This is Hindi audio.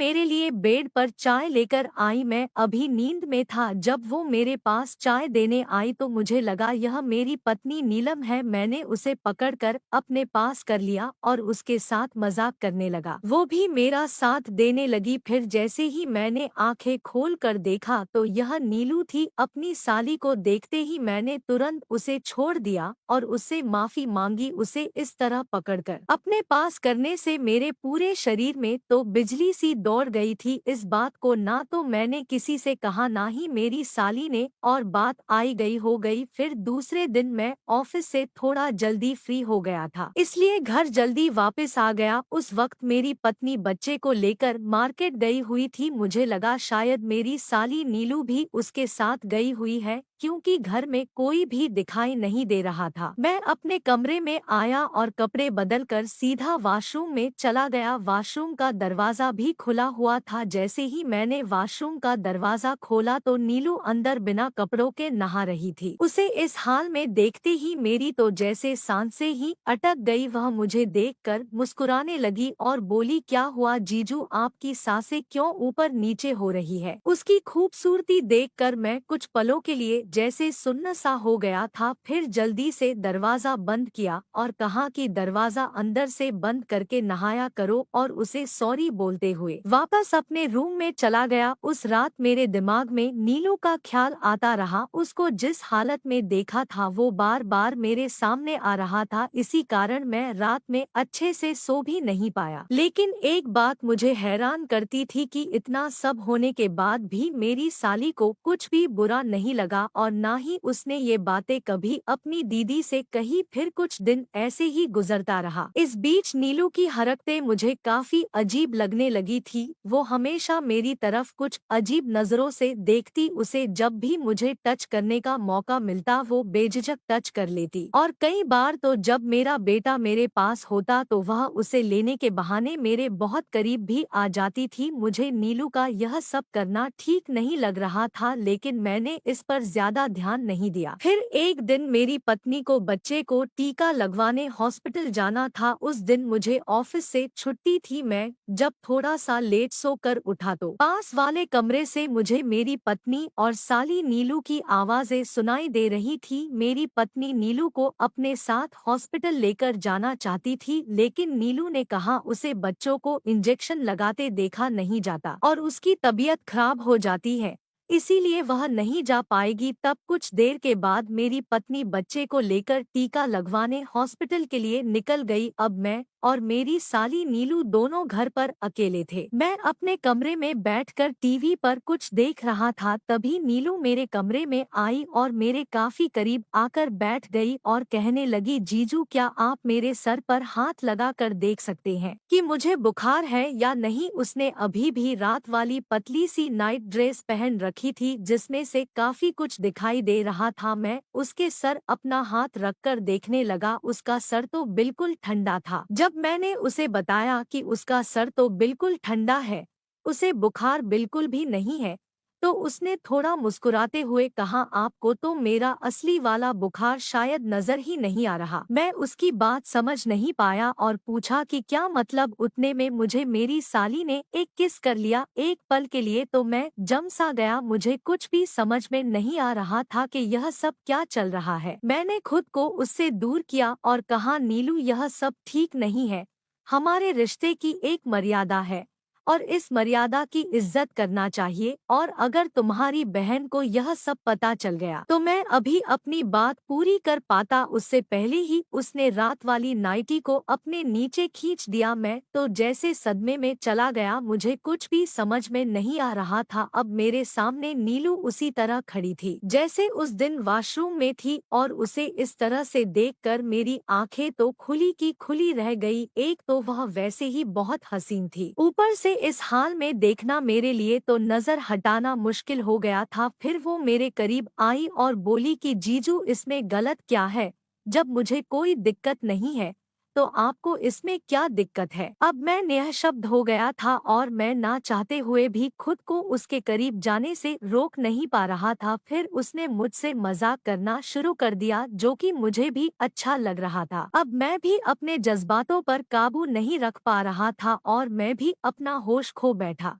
मेरे लिए बेड पर चाय लेकर आई। मैं अभी नींद में था जब वो मेरे पास चाय देने आई तो मुझे लगा यह मेरी पत्नी नीलम है। मैंने उसे पकड़कर अपने पास कर लिया और उसके साथ मजाक करने लगा। वो भी मेरा साथ देने लगी। फिर जैसे ही मैंने आंखें खोल कर देखा तो यह नीलू थी। अपनी साली को देखते ही मैंने तुरंत उसे छोड़ दिया और उससे माफी मांगी। उसे इस तरह पकड़कर अपने पास करने से मेरे पूरे शरीर में तो बिजली सी दौड़ गई थी। इस बात को ना तो मैंने किसी से कहा ना ही मेरी साली ने, और बात आई गई हो गई। फिर दूसरे दिन मैं ऑफिस से थोड़ा जल्दी फ्री हो गया था, इसलिए घर जल्दी वापस आ गया। उस वक्त मेरी पत्नी बच्चे को लेकर मार्केट गई हुई थी। मुझे लगा शायद मेरी साली नीलू भी उसके साथ गई हुई है, क्योंकि घर में कोई भी दिखाई नहीं दे रहा था। मैं अपने कमरे में आया और कपड़े बदलकर सीधा वॉशरूम में चला गया। वॉशरूम का दरवाजा भी खुला हुआ था। जैसे ही मैंने वॉशरूम का दरवाजा खोला तो नीलू अंदर बिना कपड़ों के नहा रही थी। उसे इस हाल में देखते ही मेरी तो जैसे सांसें ही अटक गई। वह मुझे देखकर मुस्कुराने लगी और बोली, क्या हुआ जीजू, आपकी सांसें क्यों ऊपर नीचे हो रही है? उसकी खूबसूरती देखकर मैं कुछ पलों के लिए जैसे सुन्न सा हो गया था। फिर जल्दी से दरवाजा बंद किया और कहा कि दरवाजा अंदर से बंद करके नहाया करो, और उसे सॉरी बोलते हुए वापस अपने रूम में चला गया। उस रात मेरे दिमाग में नीलू का ख्याल आता रहा। उसको जिस हालत में देखा था वो बार बार मेरे सामने आ रहा था। इसी कारण मैं रात में अच्छे से सो भी नहीं पाया। लेकिन एक बात मुझे हैरान करती थी कि इतना सब होने के बाद भी मेरी साली को कुछ भी बुरा नहीं लगा और ना ही उसने ये बातें कभी अपनी दीदी से कही। फिर कुछ दिन ऐसे ही गुजरता रहा। इस बीच नीलू की हरकतें मुझे काफी अजीब लगने लगी थी। वो हमेशा मेरी तरफ कुछ अजीब नजरों से देखती। उसे जब भी मुझे टच करने का मौका मिलता वो बेझिझक टच कर लेती, और कई बार तो जब मेरा बेटा मेरे पास होता तो वह उसे लेने के बहाने मेरे बहुत करीब भी आ जाती थी। मुझे नीलू का यह सब करना ठीक नहीं लग रहा था, लेकिन मैंने इस पर ज्यादा ध्यान नहीं दिया। फिर एक दिन मेरी पत्नी को बच्चे को टीका लगवाने हॉस्पिटल जाना था। उस दिन मुझे ऑफिस से छुट्टी थी। मैं जब थोड़ा सा लेट सोकर उठा तो पास वाले कमरे से मुझे मेरी पत्नी और साली नीलू की आवाजें सुनाई दे रही थी। मेरी पत्नी नीलू को अपने साथ हॉस्पिटल लेकर जाना चाहती थी, लेकिन नीलू ने कहा उसे बच्चों को इंजेक्शन लगाते देखा नहीं जाता और उसकी तबीयत खराब हो जाती है, इसीलिए वह नहीं जा पाएगी। तब कुछ देर के बाद मेरी पत्नी बच्चे को लेकर टीका लगवाने हॉस्पिटल के लिए निकल गई। अब मैं और मेरी साली नीलू दोनों घर पर अकेले थे। मैं अपने कमरे में बैठकर टीवी पर कुछ देख रहा था। तभी नीलू मेरे कमरे में आई और मेरे काफी करीब आकर बैठ गई और कहने लगी, जीजू क्या आप मेरे सर पर हाथ लगा कर देख सकते हैं कि मुझे बुखार है या नहीं? उसने अभी भी रात वाली पतली सी नाइट ड्रेस पहन रखी थी जिसमें से काफी कुछ दिखाई दे रहा था। मैं उसके सर अपना हाथ रखकर देखने लगा। उसका सर तो बिल्कुल ठंडा था। जब मैंने उसे बताया कि उसका सर तो बिल्कुल ठंडा है, उसे बुखार बिल्कुल भी नहीं है, तो उसने थोड़ा मुस्कुराते हुए कहा, आपको तो मेरा असली वाला बुखार शायद नजर ही नहीं आ रहा। मैं उसकी बात समझ नहीं पाया और पूछा कि क्या मतलब? उतने में मुझे मेरी साली ने एक किस कर लिया। एक पल के लिए तो मैं जम सा गया। मुझे कुछ भी समझ में नहीं आ रहा था कि यह सब क्या चल रहा है। मैंने खुद को उससे दूर किया और कहा, नीलू यह सब ठीक नहीं है। हमारे रिश्ते की एक मर्यादा है और इस मर्यादा की इज्जत करना चाहिए, और अगर तुम्हारी बहन को यह सब पता चल गया तो मैं अभी अपनी बात पूरी कर पाता, उससे पहले ही उसने रात वाली नाइटी को अपने नीचे खींच दिया। मैं तो जैसे सदमे में चला गया। मुझे कुछ भी समझ में नहीं आ रहा था। अब मेरे सामने नीलू उसी तरह खड़ी थी जैसे उस दिन वॉशरूम में थी, और उसे इस तरह से देखकर मेरी आंखें तो खुली की खुली रह गई। एक तो वह वैसे ही बहुत हसीन थी, ऊपर से इस हाल में देखना मेरे लिए तो नजर हटाना मुश्किल हो गया था। फिर वो मेरे करीब आई और बोली कि जीजू इसमें गलत क्या है? जब मुझे कोई दिक्कत नहीं है तो आपको इसमें क्या दिक्कत है? अब मैं निःशब्द हो गया था और मैं ना चाहते हुए भी खुद को उसके करीब जाने से रोक नहीं पा रहा था। फिर उसने मुझसे मजाक करना शुरू कर दिया, जो कि मुझे भी अच्छा लग रहा था। अब मैं भी अपने जज्बातों पर काबू नहीं रख पा रहा था और मैं भी अपना होश खो बैठा।